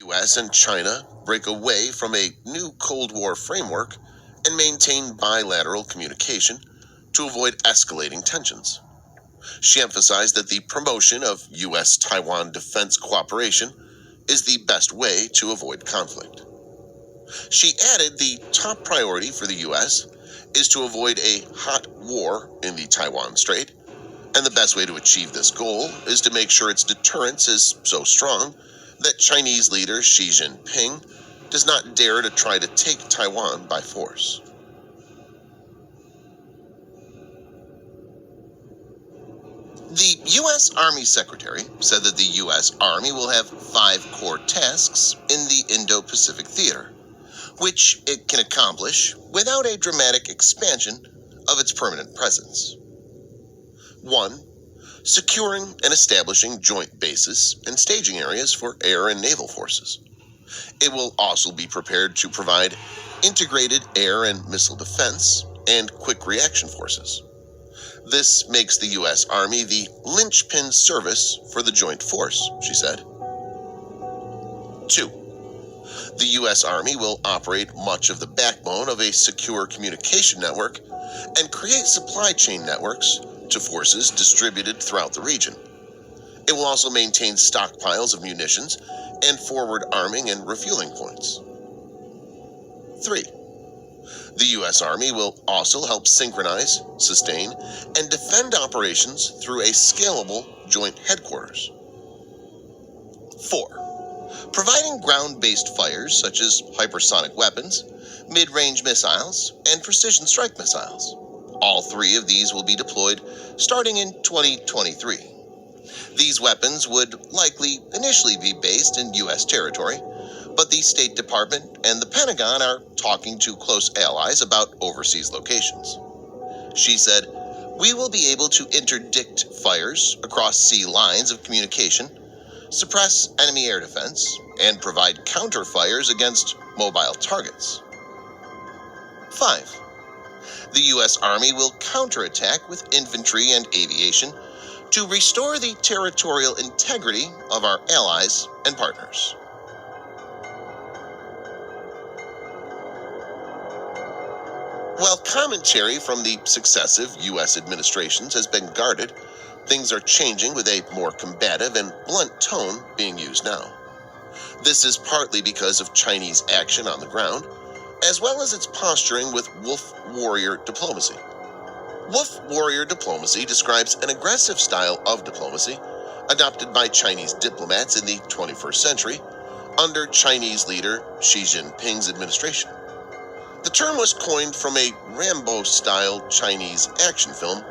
U.S. and China break away from a new Cold War framework and maintain bilateral communication to avoid escalating tensions. She emphasized that the promotion of U.S.-Taiwan defense cooperation is the best way to avoid conflict. She added the top priority for the U.S. is to avoid a hot war in the Taiwan Strait, and the best way to achieve this goal is to make sure its deterrence is so strong that Chinese leader Xi Jinping does not dare to try to take Taiwan by force. The U.S. Army Secretary said that the U.S. Army will have 5 core tasks in the Indo-Pacific theater, which it can accomplish without a dramatic expansion of its permanent presence. 1. Securing and establishing joint bases and staging areas for air and naval forces. It will also be prepared to provide integrated air and missile defense and quick reaction forces. This makes the U.S. Army the linchpin service for the joint force, she said. 2. The U.S. Army will operate much of the backbone of a secure communication network and create supply chain networks to forces distributed throughout the region. It will also maintain stockpiles of munitions and forward arming and refueling points. 3. The U.S. Army will also help synchronize, sustain, and defend operations through a scalable joint headquarters. 4. Providing ground-based fires such as hypersonic weapons, mid-range missiles, and precision strike missiles. All 3 of these will be deployed starting in 2023. These weapons would likely initially be based in U.S. territory, but the State Department and the Pentagon are talking to close allies about overseas locations. She said, "We will be able to interdict fires across sea lines of communication, suppress enemy air defense, and provide counter fires against mobile targets." 5. The U.S. Army will counterattack with infantry and aviation to restore the territorial integrity of our allies and partners. While commentary from the successive U.S. administrations has been guarded, things are changing with a more combative and blunt tone being used now. This is partly because of Chinese action on the ground, as well as its posturing with wolf warrior diplomacy. Wolf warrior diplomacy describes an aggressive style of diplomacy adopted by Chinese diplomats in the 21st century under Chinese leader Xi Jinping's administration. The term was coined from a Rambo-style Chinese action film,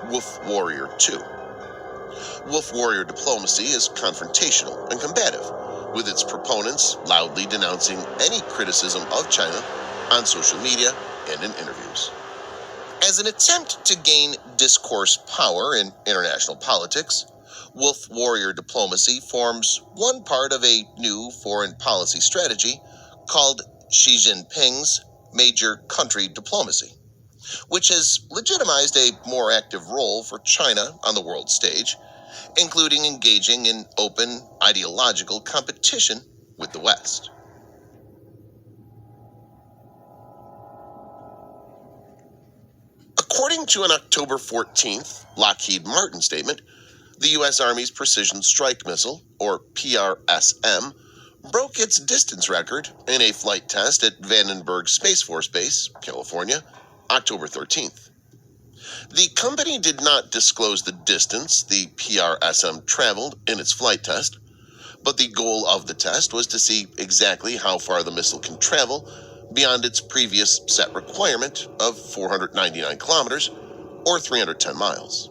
Wolf Warrior 2. Wolf warrior diplomacy is confrontational and combative, with its proponents loudly denouncing any criticism of China on social media and in interviews. As an attempt to gain discourse power in international politics, wolf warrior diplomacy forms one part of a new foreign policy strategy called Xi Jinping's Major Country Diplomacy, which has legitimized a more active role for China on the world stage, including engaging in open ideological competition with the West. According to an October 14th Lockheed Martin statement, the U.S. Army's Precision Strike Missile, or PRSM, broke its distance record in a flight test at Vandenberg Space Force Base, California, October 13th. The company did not disclose the distance the PRSM traveled in its flight test, but the goal of the test was to see exactly how far the missile can travel beyond its previous set requirement of 499 kilometers, or 310 miles.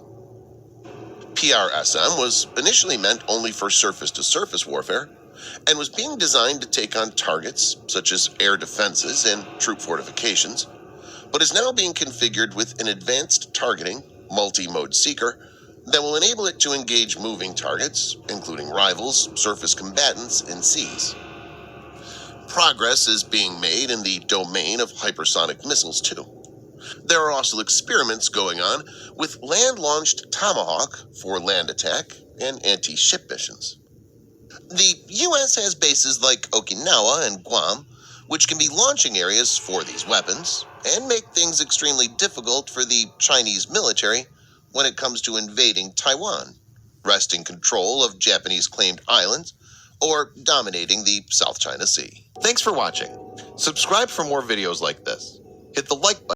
PRSM was initially meant only for surface-to-surface warfare, and was being designed to take on targets such as air defenses and troop fortifications, but is now being configured with an advanced targeting multi-mode seeker that will enable it to engage moving targets, including rivals, surface combatants, and seas. Progress is being made in the domain of hypersonic missiles, too. There are also experiments going on with land-launched Tomahawk for land attack and anti-ship missions. The U.S. has bases like Okinawa and Guam, which can be launching areas for these weapons, and make things extremely difficult for the Chinese military when it comes to invading Taiwan, wresting control of Japanese-claimed islands, or dominating the South China Sea. Thanks for watching. Subscribe for more videos like this. Hit the like button.